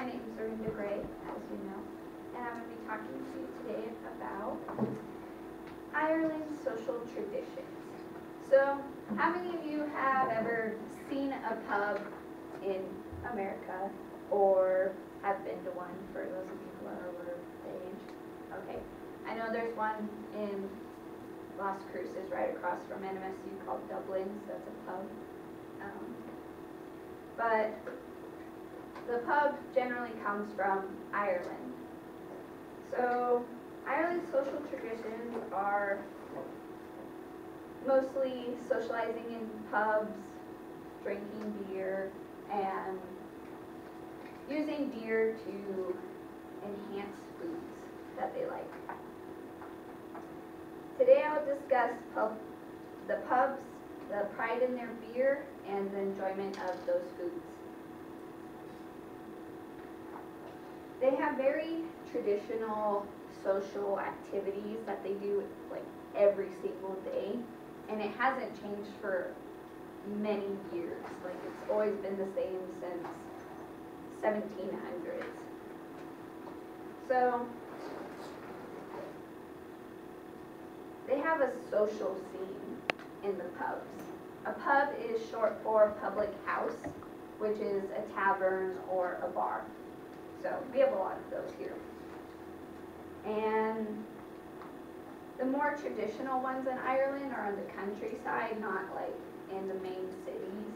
my name is Orinda Gray, as you know, and I'm going to be talking to you today about Ireland's social traditions. So, how many of you have ever seen a pub in America, or have been to one, for those of you who are over the age? Okay, I know there's one in Las Cruces, right across from NMSU, called Dublin's. That's a pub. But the pub generally comes from Ireland. So Ireland's social traditions are mostly socializing in pubs, drinking beer, and using beer to enhance foods that they like. Today I'll discuss the pubs, the pride in their beer, and the enjoyment of those foods. They have very traditional social activities that they do like every single day, and it hasn't changed for many years. Like, it's always been the same since 1700s. So they have a social scene in the pubs. A pub is short for public house, which is a tavern or a bar. So we have a lot of those here. And the more traditional ones in Ireland are on the countryside, not like in the main cities.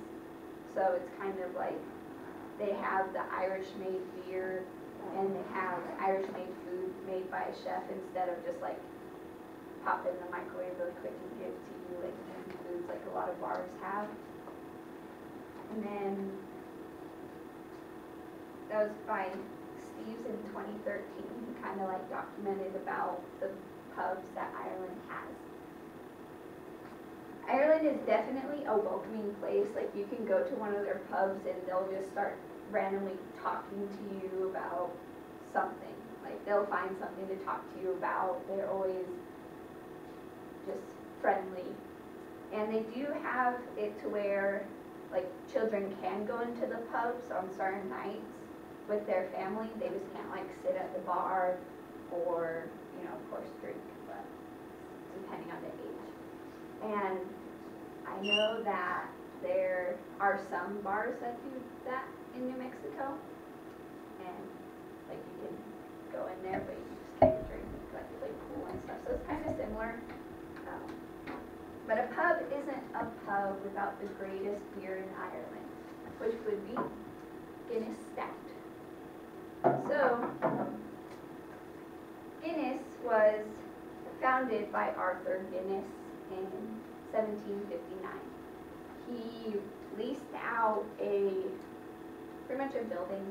So it's kind of like they have the Irish-made beer, and they have Irish-made food made by a chef instead of just like pop in the microwave really quick and give to you like easy foods like a lot of bars have. And then that was by Steve's in 2013. He kind of like documented about the pubs that Ireland has. Ireland is definitely a welcoming place. Like, you can go to one of their pubs and they'll just start randomly talking to you about something. Like, they'll find something to talk to you about. They're always just friendly. And they do have it to where like children can go into the pubs on certain nights with their family. They just can't like sit at the bar or, you know, of course drink, but depending on the age. And I know that there are some bars that do that in New Mexico, and like you can go in there, but you just can't drink, like play pool and stuff. So it's kind of similar. But a pub isn't a pub without the greatest beer in Ireland, which would be Guinness Stout. So, Guinness was founded by Arthur Guinness in 1759. He leased out pretty much a building.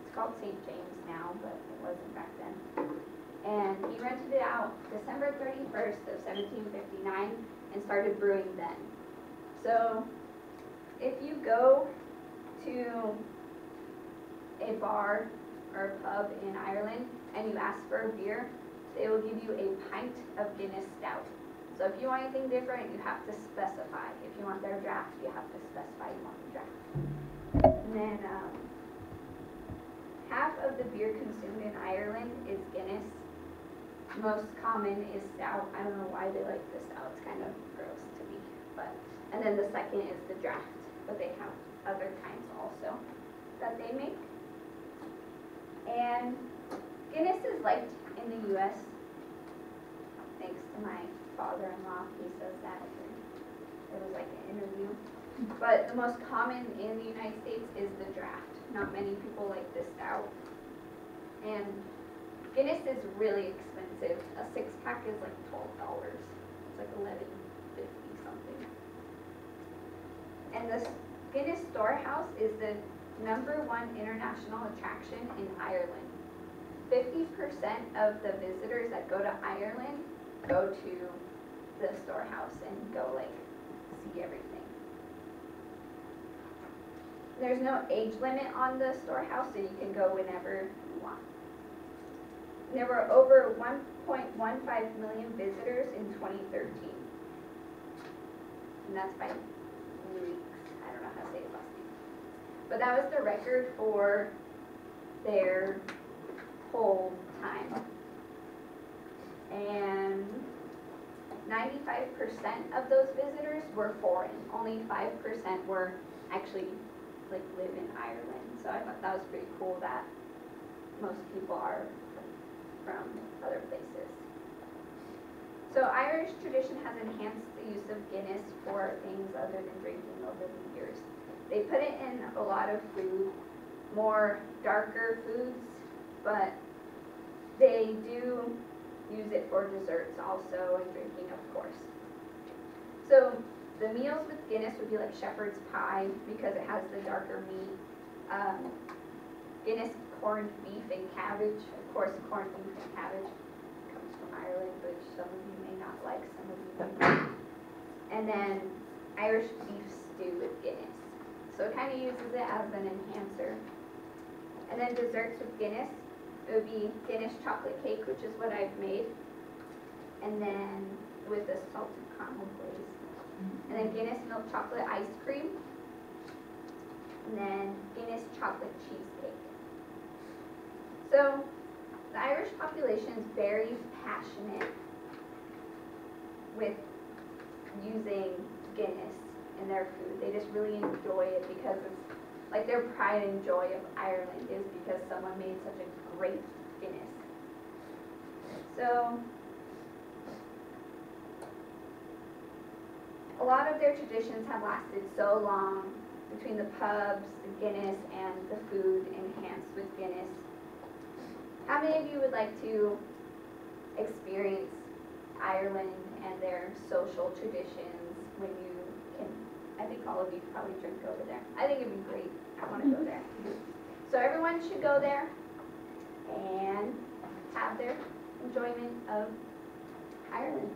It's called St. James now, but it wasn't back then. And he rented it out December 31st of 1759 and started brewing then. So if you go to a bar or a pub in Ireland and you ask for a beer, they will give you a pint of Guinness Stout. So if you want anything different, you have to specify. If you want their draft, you have to specify you want the draft. And then half of the beer consumed in Ireland is Guinness. Most common is stout. I don't know why they like the stout. It's kind of gross to me. And then the second is the draft. But they have other kinds also that they make. And Guinness is liked in the U.S. thanks to my father-in-law. He says that it was like an interview. But the most common in the United States is the draft. Not many people like the stout. And Guinness is really expensive. A 6-pack is like $12. It's like $11.50 something. And the Guinness Storehouse is the #1 international attraction in Ireland. 50% of the visitors that go to Ireland go to the storehouse and go like see everything. There's no age limit on the storehouse, so you can go whenever you want. There were over 1.15 million visitors in 2013. And that's by weeks. I don't know how to say his last name. But that was the record for their whole time. And 95% of those visitors were foreign. Only 5% were actually like live in Ireland. So I thought that was pretty cool that most people are from other places. So Irish tradition has enhanced the use of Guinness for things other than drinking over the years. They put it in a lot of food, more darker foods, but they do use it for desserts also and drinking, of course. So the meals with Guinness would be like shepherd's pie because it has the darker meat. Guinness corned beef and cabbage. Of course, corned beef and cabbage comes from Ireland, which some of you may not like, some of you may not. And then Irish beef stew with Guinness. So it kind of uses it as an enhancer. And then desserts with Guinness. It would be Guinness chocolate cake, which is what I've made. And then with the salted caramel glaze. And then Guinness milk chocolate ice cream. And then Guinness chocolate cheesecake. So the Irish population is very passionate with using Guinness in their food. They just really enjoy it because it's like their pride and joy of Ireland is because someone made such a great Guinness. So a lot of their traditions have lasted so long between the pubs, the Guinness, and the food enhanced with Guinness. How many of you would like to experience Ireland and their social traditions when you can? I think all of you probably drink over there. I think it'd be great. I want to go there. So everyone should go there and have their enjoyment of Ireland.